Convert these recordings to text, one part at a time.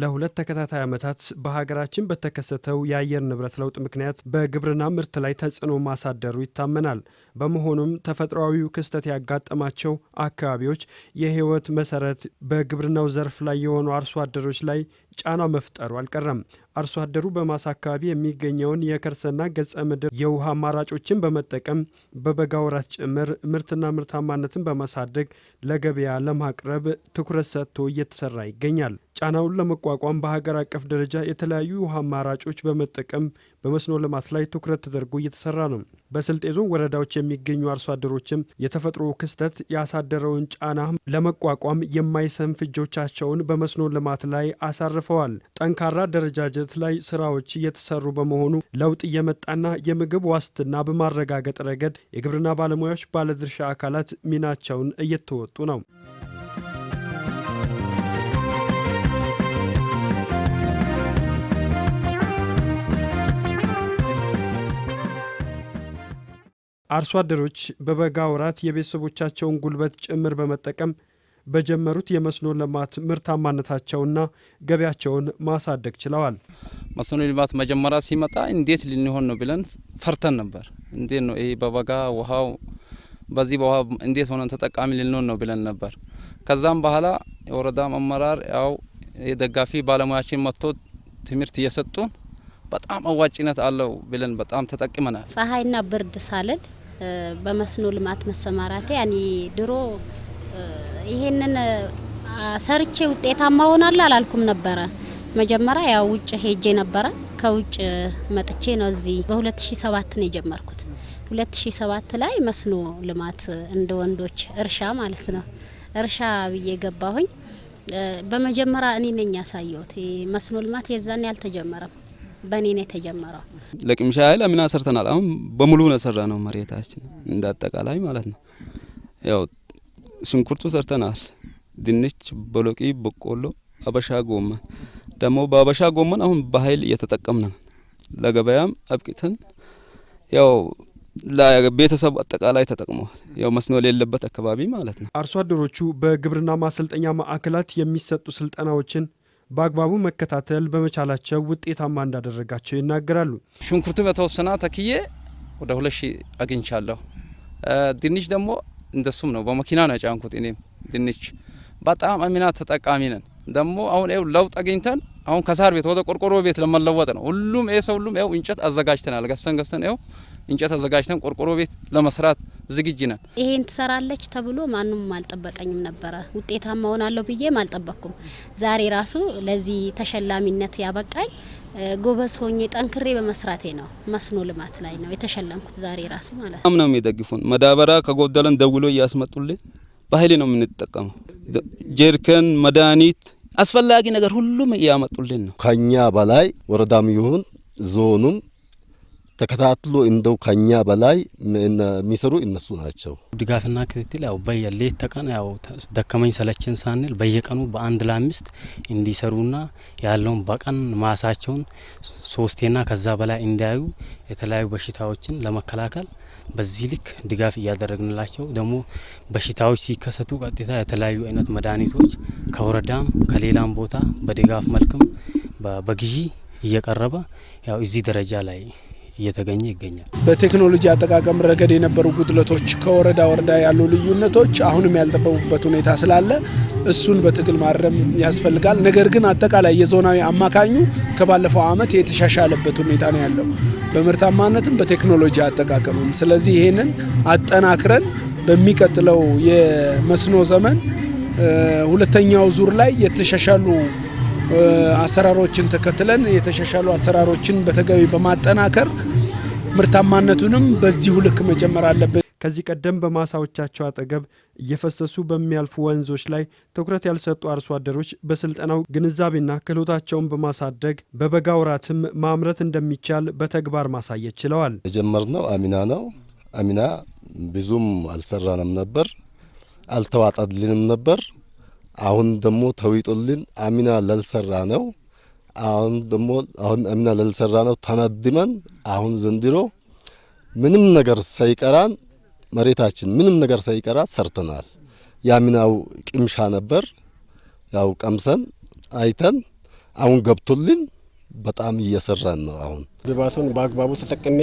ለሁለት ተከታታይ ዓመታት በሀገራችን በተከሰተው የአየር ንብረት ለውጥ ምክንያት በግብርና ምርት ላይ ተጽዕኖ ማሳደሩ ይታመናል። በመሆኑም ተፈጥሯዊው ክስተት ያጋጠማቸው አካባቢዎች የህይወት መሰረት በግብርናው ዘርፍ ላይ የሆኑ አርሶ አደሮች ላይ ጫና መፍጠሩ አልቀረም። አርሶ አደሩ በማሳ አካባቢ የሚገኘውን የከርሰና ገጸ ምድር የውሃ አማራጮችን በመጠቀም በበጋ ወራት ጭምር ምርትና ምርታማነትን በማሳደግ ለገበያ ለማቅረብ ትኩረት ሰጥቶ እየተሰራ ይገኛል። ጫናውን ለመቋቋም በሀገር አቀፍ ደረጃ የተለያዩ ውሃ አማራጮች በመጠቀም በመስኖ ልማት ላይ ትኩረት ተደርጎ እየተሰራ ነው። በስልጤ ዞን ወረዳዎች የሚገኙ አርሶ አደሮችም የተፈጥሮ ክስተት ያሳደረውን ጫና ለመቋቋም የማይሰንፍ እጆቻቸውን በመስኖ ልማት ላይ አሳርፈዋል። ጠንካራ አደረጃጀት ላይ ስራዎች እየተሰሩ በመሆኑ ለውጥ እየመጣና የምግብ ዋስትና በማረጋገጥ ረገድ የግብርና ባለሙያዎች፣ ባለድርሻ አካላት ሚናቸውን እየተወጡ ነው። አርሶ አደሮች በበጋ ወራት የቤተሰቦቻቸውን ጉልበት ጭምር በመጠቀም በጀመሩት የመስኖ ልማት ምርታማነታቸውና ገቢያቸውን ማሳደግ ችለዋል። መስኖ ልማት መጀመሪያ ሲመጣ እንዴት ልንሆን ነው ብለን ፈርተን ነበር። እንዴት ነው ይሄ በበጋ ውሃው በዚህ በውሃ እንዴት ሆነን ተጠቃሚ ልንሆን ነው ብለን ነበር። ከዛም በኋላ የወረዳ አመራር ያው የደጋፊ ባለሙያችን መጥቶ ትምህርት እየሰጡን በጣም አዋጭነት አለው ብለን በጣም ተጠቅመናል። ፀሐይና ብርድ ሳልል በመስኖ ልማት መሰማራቴ ያኔ ድሮ ይሄንን ሰርቼ ውጤታማ ሆናለሁ አላልኩም ነበረ። መጀመሪያ ያው ውጭ ሄጄ ነበረ። ከውጭ መጥቼ ነው እዚህ በ2007 ነው የጀመርኩት። 2007 ላይ መስኖ ልማት እንደ ወንዶች እርሻ ማለት ነው እርሻ ብዬ ገባሁኝ። በመጀመሪያ እኔ ነኝ ያሳየሁት። መስኖ ልማት የዛን ያልተጀመረም በኔ ነው የተጀመረው። ለቅምሻ ኃይል አምና ሰርተናል። አሁን በሙሉ ነው ሰራ ነው መሬታችን እንዳጠቃላይ ማለት ነው። ያው ሽንኩርቱ ሰርተናል። ድንች፣ ቦሎቂ፣ በቆሎ፣ አበሻ ጎመን ደግሞ በአበሻ ጎመን አሁን በኃይል እየተጠቀምን ነው። ለገበያም አብቅተን ያው ለቤተሰብ አጠቃላይ ተጠቅመዋል። ያው መስኖ የሌለበት አካባቢ ማለት ነው። አርሶ አደሮቹ በግብርና ማሰልጠኛ ማዕከላት የሚሰጡ ስልጠናዎችን በአግባቡ መከታተል በመቻላቸው ውጤታማ እንዳደረጋቸው ይናገራሉ። ሽንኩርቱ በተወሰነ ተክዬ ወደ 2000 አግኝቻለሁ። ድንች ደግሞ እንደሱም ነው። በመኪና ነው ጫንኩት። እኔም ድንች በጣም አሚና ተጠቃሚ ነን። ደግሞ አሁን ይኸው ለውጥ አግኝተን አሁን ከሳር ቤት ወደ ቆርቆሮ ቤት ለመለወጥ ነው። ሁሉም ሰው ሁሉም ይኸው እንጨት አዘጋጅተናል። ገዝተን ይኸው እንጨት አዘጋጅተን ቆርቆሮ ቤት ለመስራት ዝግጁ ነን። ይሄን ትሰራለች ተብሎ ማንንም አልጠበቀኝም ነበረ። ውጤታማ ሆናለሁ ብዬም አልጠበቅኩም። ዛሬ ራሱ ለዚህ ተሸላሚነት ያበቃኝ ጎበዝ ሆኜ ጠንክሬ በመስራቴ ነው። መስኖ ልማት ላይ ነው የተሸለምኩት ዛሬ ራሱ ማለት ነው። አምናም የሚደግፉን መዳበራ ከጎደለን ደውሎ እያስመጡልን በኃይል ነው የምንጠቀመው። ጀርከን፣ መድኃኒት፣ አስፈላጊ ነገር ሁሉም እያመጡልን ነው። ከኛ በላይ ወረዳም ይሁን ዞኑም ተከታትሎ እንደው ከኛ በላይ የሚሰሩ እነሱ ናቸው። ድጋፍና ክትትል ያው በየሌት ተቀን ያው ደከመኝ ሰለቸን ሳንል በየቀኑ በአንድ ለአምስት እንዲሰሩና ያለውን በቀን ማሳቸውን 3ቴና ከዛ በላይ እንዲያዩ የተለያዩ በሽታዎችን ለመከላከል በዚህ ልክ ድጋፍ እያደረግንላቸው ደግሞ በሽታዎች ሲከሰቱ ቀጥታ የተለያዩ አይነት መድኃኒቶች ከወረዳም ከሌላም ቦታ በድጋፍ መልክም በግዢ እየቀረበ ያው እዚህ ደረጃ ላይ እየተገኘ ይገኛል። በቴክኖሎጂ አጠቃቀም ረገድ የነበሩ ጉድለቶች ከወረዳ ወረዳ ያሉ ልዩነቶች አሁንም ያልጠበቡበት ሁኔታ ስላለ እሱን በትግል ማረም ያስፈልጋል። ነገር ግን አጠቃላይ የዞናዊ አማካኙ ከባለፈው አመት የተሻሻለበት ሁኔታ ነው ያለው በምርታማነትም በቴክኖሎጂ አጠቃቀምም። ስለዚህ ይሄንን አጠናክረን በሚቀጥለው የመስኖ ዘመን ሁለተኛው ዙር ላይ የተሻሻሉ አሰራሮችን ተከትለን የተሻሻሉ አሰራሮችን በተገቢ በማጠናከር ምርታማነቱንም በዚሁ ልክ መጨመር አለበት። ከዚህ ቀደም በማሳዎቻቸው አጠገብ እየፈሰሱ በሚያልፉ ወንዞች ላይ ትኩረት ያልሰጡ አርሶ አደሮች በስልጠናው ግንዛቤና ክህሎታቸውን በማሳደግ በበጋ ወራትም ማምረት እንደሚቻል በተግባር ማሳየት ችለዋል። የጀመርነው አሚና ነው። አሚና ብዙም አልሰራንም ነበር፣ አልተዋጣልንም ነበር። አሁን ደግሞ ተዊጦልን አሚና ለልሰራ ነው። አሁን አሚና ለልሰራ ነው ተናድመን አሁን ዘንድሮ ምንም ነገር ሳይቀራን መሬታችን ምንም ነገር ሳይቀራ ሰርተናል። ያሚናው ቅምሻ ነበር። ያው ቀምሰን አይተን አሁን ገብቶልን በጣም እየሰራን ነው። አሁን ግብዓቱን በአግባቡ ተጠቅሜ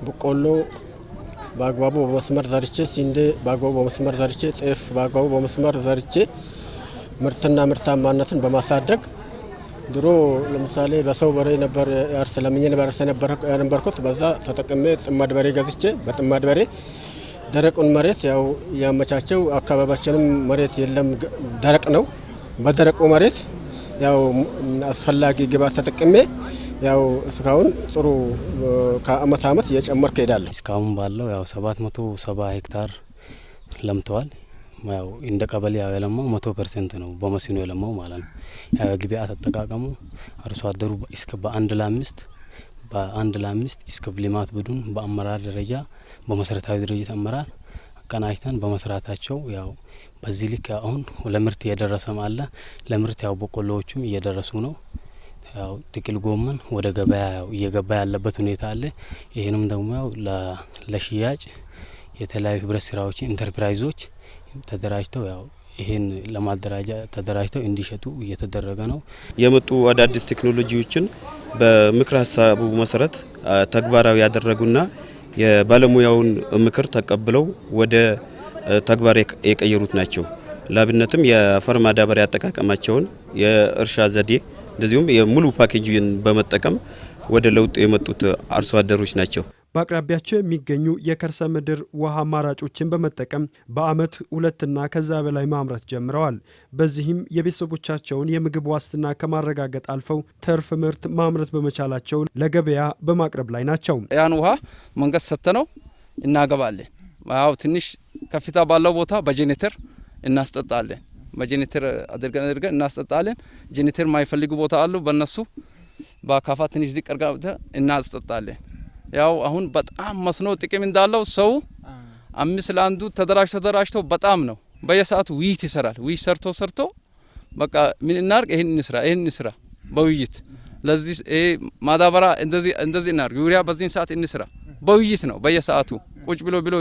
በቆሎ በአግባቡ በመስመር ዘርቼ፣ ስንዴ በአግባቡ በመስመር ዘርቼ፣ ጤፍ በአግባቡ በመስመር ዘርቼ ምርትና ምርታማነትን በማሳደግ ድሮ ለምሳሌ በሰው በሬ ነበር ያርስ ለምኜ ነበር የነበርኩት። በዛ ተጠቅሜ ጥማድ በሬ ገዝቼ በጥማድ በሬ ደረቁን መሬት ያው ያመቻቸው አካባቢያችንም መሬት የለም ደረቅ ነው። በደረቁ መሬት ያው አስፈላጊ ግብዓት ተጠቅሜ ያው እስካሁን ጥሩ ከአመት አመት እየጨመርኩ እሄዳለሁ። እስካሁን ባለው ያው 770 ሄክታር ለምተዋል። ያው እንደ ቀበሌ ያው የለማው 100% ነው በመስኖ የለማው ማለት ነው። ያው ግብዓት አጠቃቀሙ አርሶ አደሩ እስከ በአንድ ለአምስት እስከ ልማት ቡድን በአመራር ደረጃ በመሰረታዊ ድርጅት አመራር አቀናጅተን በመስራታቸው ያው በዚህ ልክ አሁን ለምርት እየደረሰም አለ። ለምርት ያው በቆሎዎቹም እየደረሱ ነው። ያው ጥቅል ጎመን ወደ ገበያ ያው እየገባ ያለበት ሁኔታ አለ። ይሄንም ደግሞ ያው ለሽያጭ የተለያዩ ህብረት ስራዎች ኢንተርፕራይዞች ተደራጅተው ያው ይሄን ለማደራጃ ተደራጅተው እንዲሸጡ እየተደረገ ነው። የመጡ አዳዲስ ቴክኖሎጂዎችን በምክር ሀሳቡ መሰረት ተግባራዊ ያደረጉና የባለሙያውን ምክር ተቀብለው ወደ ተግባር የቀየሩት ናቸው። ላብነትም የአፈር ማዳበሪያ አጠቃቀማቸውን የእርሻ ዘዴ እንደዚሁም የሙሉ ፓኬጅን በመጠቀም ወደ ለውጥ የመጡት አርሶ አደሮች ናቸው። በአቅራቢያቸው የሚገኙ የከርሰ ምድር ውሃ አማራጮችን በመጠቀም በአመት 2 ከዛ በላይ ማምረት ጀምረዋል። በዚህም የቤተሰቦቻቸውን የምግብ ዋስትና ከማረጋገጥ አልፈው ትርፍ ምርት ማምረት በመቻላቸው ለገበያ በማቅረብ ላይ ናቸው። ያን ውሃ መንገድ ሰጥተነው እናገባለን። ያው ትንሽ ከፍታ ባለው ቦታ በጄኔተር እናስጠጣለን። በጄኔተር አድርገን እናስጠጣለን። ጄኔተር ማይፈልጉ ቦታ አሉ። በእነሱ በአካፋ ትንሽ ዝቅ አድርገን እናስጠጣለን። ያው አሁን በጣም መስኖ ጥቅም እንዳለው ሰው 5 ለ1 ተደራጅቶ በጣም ነው በየሰዓቱ ውይይት ይሰራል። ውይይት ሰርቶ በቃ ምን እናርግ ይሄን እንስራ በውይይት ለዚህ ማዳበራ እንደዚህ እናርግ ዩሪያ በዚህ ሰዓት እንስራ በውይይት ነው። በየሰዓቱ ቁጭ ብሎ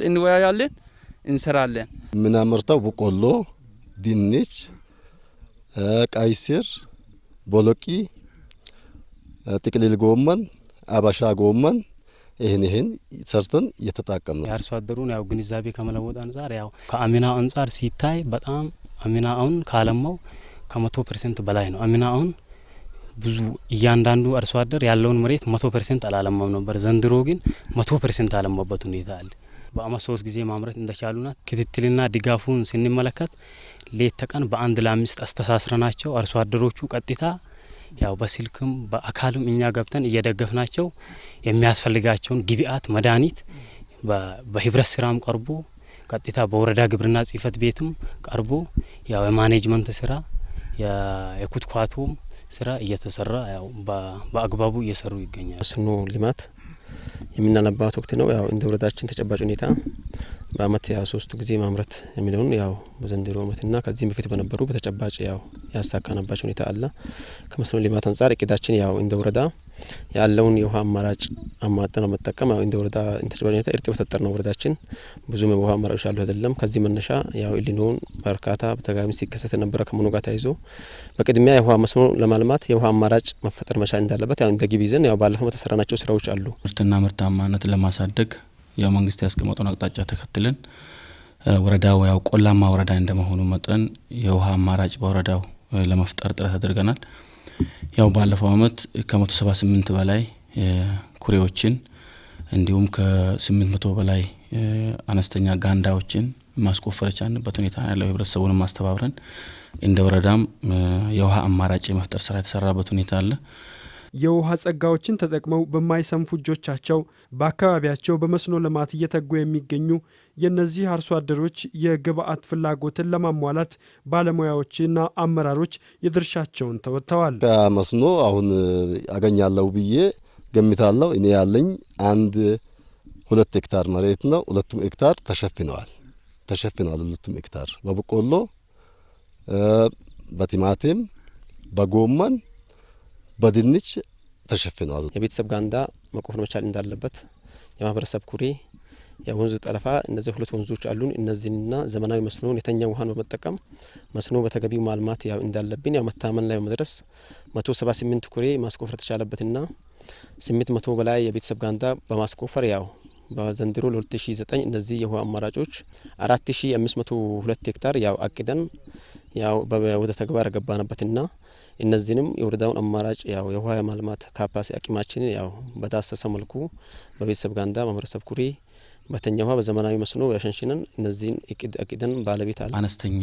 እንወያያለን፣ እንሰራለን። ምናመርተው በቆሎ፣ ድንች፣ ቀይ ስር፣ ቦሎቂ፣ ጥቅልል ጎመን፣ አበሻ ጎመን ይህን ሰርተን እየተጠቀምን ነው። የአርሶ አደሩን ያው ግንዛቤ ከመለወጥ አንጻር ያው ከአምና አንጻር ሲታይ በጣም አምና አሁን ካለማው ከ100% በላይ ነው። አምና አሁን ብዙ እያንዳንዱ አርሶ አደር ያለውን መሬት 100% አላለማም ነበር። ዘንድሮ ግን 100% አለማበት ሁኔታ አለ። በአመት 3 ጊዜ ማምረት እንደቻሉና ክትትልና ድጋፉን ስንመለከት ሌት ተቀን በአንድ ለአምስት አስተሳስረናቸው አርሶ አደሮቹ ቀጥታ ያው በስልክም በአካልም እኛ ገብተን እየደገፍናቸው የሚያስፈልጋቸውን ግብዓት መድኃኒት በህብረት ስራም ቀርቦ ቀጥታ በወረዳ ግብርና ጽህፈት ቤትም ቀርቦ ያው የማኔጅመንት ስራ የኩትኳቶም ስራ እየተሰራ ያው በአግባቡ እየሰሩ ይገኛል። መስኖ ልማት የምናነባት ወቅት ነው። ያው እንደ ወረዳችን ተጨባጭ ሁኔታ በአመት ያው 3 ጊዜ ማምረት የሚለውን ያው በዘንድሮ አመትና ከዚህም በፊት በነበሩ በተጨባጭ ያው ያሳካናባቸው ሁኔታ አለ። ከመስኖ ልማት አንጻር እቅዳችን ያው እንደ ወረዳ ያለውን የውሃ አማራጭ አማጠን መጠቀም ያው እንደ ወረዳ ተጨባጭ ሁኔታ እርጥበት ተጠር ነው። ወረዳችን ብዙ የውሃ አማራጮች አሉ አይደለም። ከዚህ መነሻ ያው ኢሊኖን በርካታ በተጋሚ ሲከሰት የነበረ ከመሆኑ ጋር ተያይዞ በቅድሚያ የውሃ መስኖ ለማልማት የውሃ አማራጭ መፈጠር መቻል እንዳለበት ያው እንደ ግብ ይዘን ያው ባለፈው የተሰራናቸው ስራዎች አሉ። ምርትና ምርታማነትን ለማሳደግ ያው መንግስት ያስቀመጠውን አቅጣጫ ተከትለን ወረዳው ያው ቆላማ ወረዳ እንደመሆኑ መጠን የውሃ አማራጭ በወረዳው ለመፍጠር ጥረት አድርገናል። ያው ባለፈው አመት ከ178 በላይ ኩሬዎችን እንዲሁም ከ800 በላይ አነስተኛ ጋንዳዎችን ማስቆፈር የቻልንበት ሁኔታ ያለው ህብረተሰቡን ማስተባበረን እንደ ወረዳም የውሃ አማራጭ የመፍጠር ስራ የተሰራበት ሁኔታ አለ። የውሃ ጸጋዎችን ተጠቅመው በማይሰንፉ እጆቻቸው በአካባቢያቸው በመስኖ ልማት እየተጉ የሚገኙ የነዚህ አርሶ አደሮች የግብዓት ፍላጎትን ለማሟላት ባለሙያዎችና አመራሮች የድርሻቸውን ተወጥተዋል። ከመስኖ አሁን አገኛለሁ ብዬ ገምታለሁ። እኔ ያለኝ 2 ሄክታር መሬት ነው። 2 ሄክታር ተሸፍነዋል። 2 ሄክታር በበቆሎ፣ በቲማቲም፣ በጎመን፣ በድንች ተሸፍነዋል። የቤተሰብ ጋንዳ መቆፈር መቻል እንዳለበት የማህበረሰብ ኩሬ የወንዝ ጠለፋ እነዚህ ሁለት ወንዞች አሉን። እነዚህና ዘመናዊ መስኖን የተኛ ውሃን በመጠቀም መስኖ በተገቢው ማልማት ያው እንዳለብን ያው መታመን ላይ በመድረስ 178 ኩሬ ማስቆፈር ተቻለበትና 800 በላይ የቤተሰብ ጋንዳ በማስቆፈር ያው በዘንድሮ ለ2009 እነዚህ የውሃ አማራጮች 4502 ሄክታር ያው አቅደን ያው ወደ ተግባር ገባንበትና እነዚህንም የወረዳውን አማራጭ ያው የውሃ ማልማት ካፓሲቲ አቅማችንን ያው በዳሰሰ መልኩ በቤተሰብ ጋንዳ ማህበረሰብ ኩሬ በተኛ ውሃ በዘመናዊ መስኖ ያሸንሽነን እነዚህን አቅደን ባለቤት አለ። አነስተኛ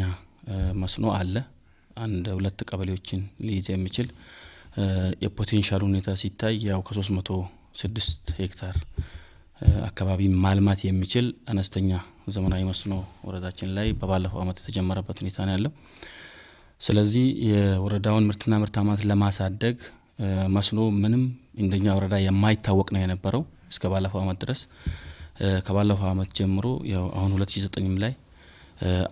መስኖ አለ አንድ 2 ቀበሌዎችን ሊይዝ የሚችል የፖቴንሻል ሁኔታ ሲታይ ያው ከ306 ሄክታር አካባቢ ማልማት የሚችል አነስተኛ ዘመናዊ መስኖ ወረዳችን ላይ በባለፈው አመት የተጀመረበት ሁኔታ ነው ያለው። ስለዚህ የወረዳውን ምርትና ምርታማነት ለማሳደግ መስኖ ምንም እንደኛ ወረዳ የማይታወቅ ነው የነበረው እስከ ባለፈው አመት ድረስ። ከባለፈው አመት ጀምሮ ያው አሁን 2009 ላይ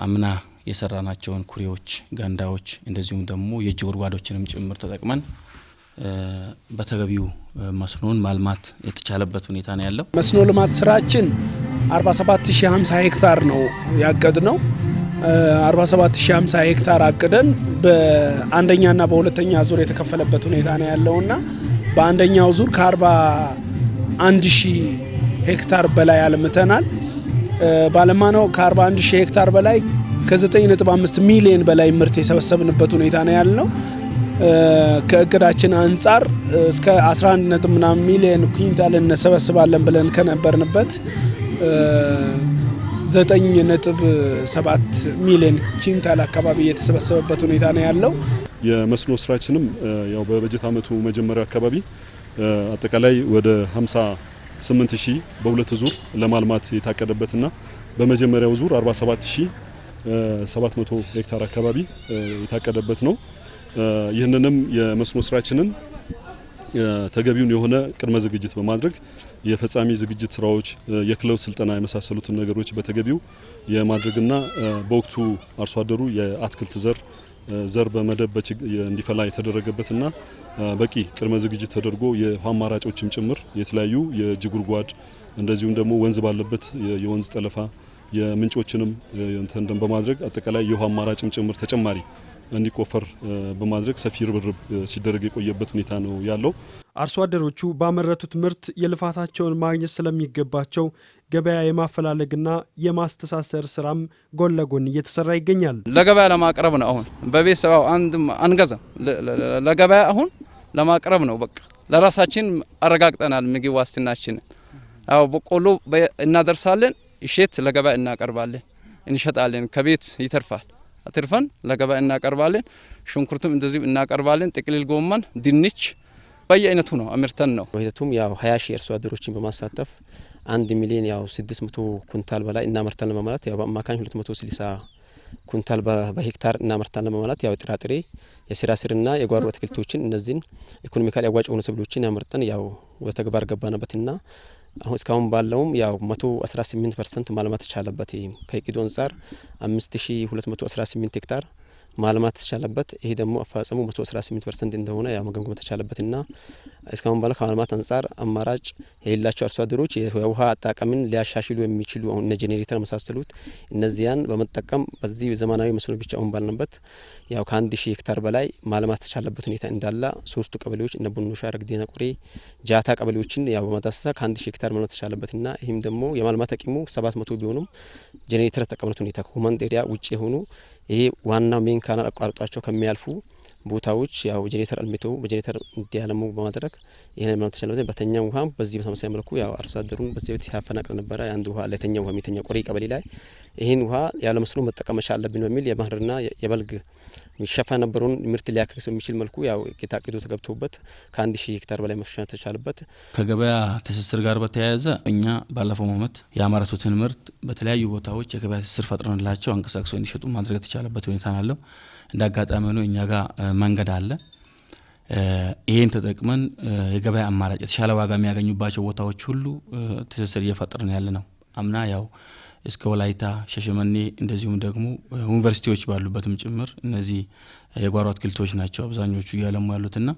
አምና የሰራናቸውን ኩሬዎች፣ ጋንዳዎች እንደዚሁም ደግሞ የእጅ ጉድጓዶችንም ጭምር ተጠቅመን በተገቢው መስኖን ማልማት የተቻለበት ሁኔታ ነው ያለው። መስኖ ልማት ስራችን 47050 ሄክታር ነው ያቀድነው። 47050 ሄክታር አቅደን በአንደኛና በሁለተኛ ዙር የተከፈለበት ሁኔታ ነው ያለውና በአንደኛው ዙር ከ41000 ሄክታር በላይ አልምተናል። ባለማነው ከ41000 ሄክታር በላይ ከ9.5 ሚሊዮን በላይ ምርት የሰበሰብንበት ሁኔታ ነው ያለው። ከእቅዳችን አንጻር እስከ 11.9 ሚሊዮን ኩንታል እንሰበስባለን ብለን ከነበርንበት 9.7 ሚሊዮን ኩንታል አካባቢ የተሰበሰበበት ሁኔታ ነው ያለው። የመስኖ ስራችንም ያው በበጀት አመቱ መጀመሪያ አካባቢ አጠቃላይ ወደ 58000 በሁለት ዙር ለማልማት የታቀደበትና በመጀመሪያው ዙር 47700 ሄክታር አካባቢ የታቀደበት ነው። ይህንንም የመስኖ ስራችንን ተገቢውን የሆነ ቅድመ ዝግጅት በማድረግ የፈጻሚ ዝግጅት ስራዎች፣ የክለውት ስልጠና የመሳሰሉትን ነገሮች በተገቢው የማድረግና በወቅቱ አርሶ አደሩ የአትክልት ዘር በመደብ እንዲፈላ የተደረገበትና በቂ ቅድመ ዝግጅት ተደርጎ የውሃ አማራጮችም ጭምር የተለያዩ የእጅ ጉድጓድ እንደዚሁም ደግሞ ወንዝ ባለበት የወንዝ ጠለፋ የምንጮችንም እንትን በማድረግ አጠቃላይ የውሃ አማራጭም ጭምር ተጨማሪ እንዲቆፈር በማድረግ ሰፊ ርብርብ ሲደረግ የቆየበት ሁኔታ ነው ያለው። አርሶ አደሮቹ ባመረቱት ምርት የልፋታቸውን ማግኘት ስለሚገባቸው ገበያ የማፈላለግና የማስተሳሰር ስራም ጎን ለጎን እየተሰራ ይገኛል። ለገበያ ለማቅረብ ነው። አሁን በቤተሰባው አንገዛም፣ ለገበያ አሁን ለማቅረብ ነው። በቃ ለራሳችን አረጋግጠናል ምግብ ዋስትናችንን። አዎ በቆሎ እናደርሳለን፣ እሸት ለገበያ እናቀርባለን፣ እንሸጣለን። ከቤት ይተርፋል አትርፈን ለገበያ እናቀርባለን። ሽንኩርቱም እንደዚህ እናቀርባለን። ጥቅልል ጎመን፣ ድንች በየአይነቱ ነው አምርተን ነው። በሂደቱም ያው 20,000 አርሶ አደሮችን በማሳተፍ 1 ሚሊዮን ያው 600 ኩንታል በላይ እናመርታለን በማለት ያው በአማካኝ 260 ኩንታል በሄክታር እናመርታለን በማለት ያው ጥራጥሬ፣ የስራ ስርና የጓሮ አትክልቶችን እነዚህን ኢኮኖሚካሊ ያዋጭ የሆኑ ሰብሎችን ያመርተን ያው ወደ ተግባር ገባንበትና አሁን እስካሁን ባለውም ያው 118% ማልማት ተቻለበት። ከእቅዱ አንጻር 5218 ሄክታር ማልማት ተቻለበት። ይሄ ደግሞ አፈጻጸሙ 118% እንደሆነ ያው መገምገም ተቻለበትና እስካሁን ባለው ከማልማት አንጻር አማራጭ የሌላቸው አርሶ አደሮች የውሃ አጠቃቀምን ሊያሻሽሉ የሚችሉ አሁን እነ ጄኔሬተር መሳሰሉት እነዚያን በመጠቀም በዚህ ዘመናዊ መስኖ ብቻ አሁን ባልነበት ያው ከ1000 ሄክታር በላይ ማልማት ተቻለበት ሁኔታ እንዳለ ሶስቱ ቀበሌዎች እነ ቡኖሻ፣ ረግዴና፣ ቁሬ፣ ጃታ ቀበሌዎችን ያው በማዳሰሳ ከ1000 ሄክታር ማልማት ተቻለበትና ይህም ደግሞ የማልማት አቅሙ 700 ቢሆኑም ጄኔሬተር ተጠቀምነት ሁኔታ ከኮማንድ ኤሪያ ውጭ የሆኑ ይሄ ዋናው ሜን ካናል አቋርጧቸው ከሚያልፉ ቦታዎች ያው ጄኔሬተር አልምተው በጄኔሬተር እንዲያለሙ በማድረግ ይሄን ማለት ተቻለ። በተኛው ውሃ በዚህ በተመሳሳይ መልኩ ያው አርሶ አደሩን በዚህ ቤት ሲያፈናቅል ነበር። አንድ ውሃ ለተኛው ውሃ የሚተኛ ቆሪ ቀበሌ ላይ ይሄን ውሃ ያለ መስኖ መጠቀም አለብን በሚል የመኸርና የበልግ የሚሸፈን ነበረውን ምርት ሊያከክስ በሚችል መልኩ ያው የታቅዶ ተገብቶበት ከ1000 ሄክታር በላይ መሸፈን ተቻለበት። ከገበያ ትስስር ጋር በተያያዘ እኛ ባለፈው ዓመት ያመረቱትን ምርት በተለያዩ ቦታዎች የገበያ ትስስር ፈጥረንላቸው አንቀሳቅሰው እንዲሸጡ ማድረግ የተቻለበት ሁኔታ አለው። እንደ አጋጣሚ ነው እኛ ጋር መንገድ አለ። ይሄን ተጠቅመን የገበያ አማራጭ የተሻለ ዋጋ የሚያገኙባቸው ቦታዎች ሁሉ ትስስር እየፈጠርን ያለ ነው። አምና ያው እስከ ወላይታ፣ ሸሸመኔ እንደዚሁም ደግሞ ዩኒቨርሲቲዎች ባሉበትም ጭምር እነዚህ የጓሮ አትክልቶች ናቸው አብዛኞቹ እያለሙ ያሉትና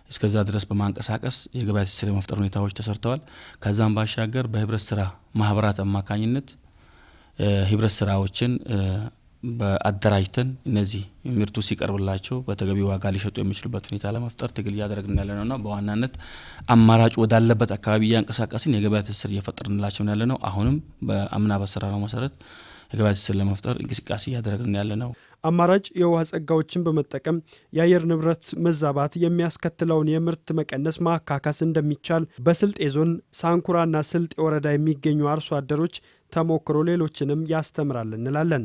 እስከዛ ድረስ በማንቀሳቀስ የገበያ ትስስር የመፍጠር ሁኔታዎች ተሰርተዋል። ከዛም ባሻገር በህብረት ስራ ማህበራት አማካኝነት ህብረት ስራዎችን በአደራጅተን እነዚህ ምርቱ ሲቀርብላቸው በተገቢ ዋጋ ሊሸጡ የሚችሉበት ሁኔታ ለመፍጠር ትግል እያደረግን ያለነውና በዋናነት አማራጭ ወዳለበት አካባቢ እያንቀሳቀስን የገበያ ትስስር እየፈጠርንላቸው ያለነው አሁንም በአምና በሰራነው መሰረት የገበያ ትስስር ለመፍጠር እንቅስቃሴ እያደረግን ያለነው። አማራጭ የውሃ ጸጋዎችን በመጠቀም የአየር ንብረት መዛባት የሚያስከትለውን የምርት መቀነስ ማካካስ እንደሚቻል በስልጤ ዞን ሳንኩራና ስልጤ ወረዳ የሚገኙ አርሶ አደሮች ተሞክሮ ሌሎችንም ያስተምራል እንላለን።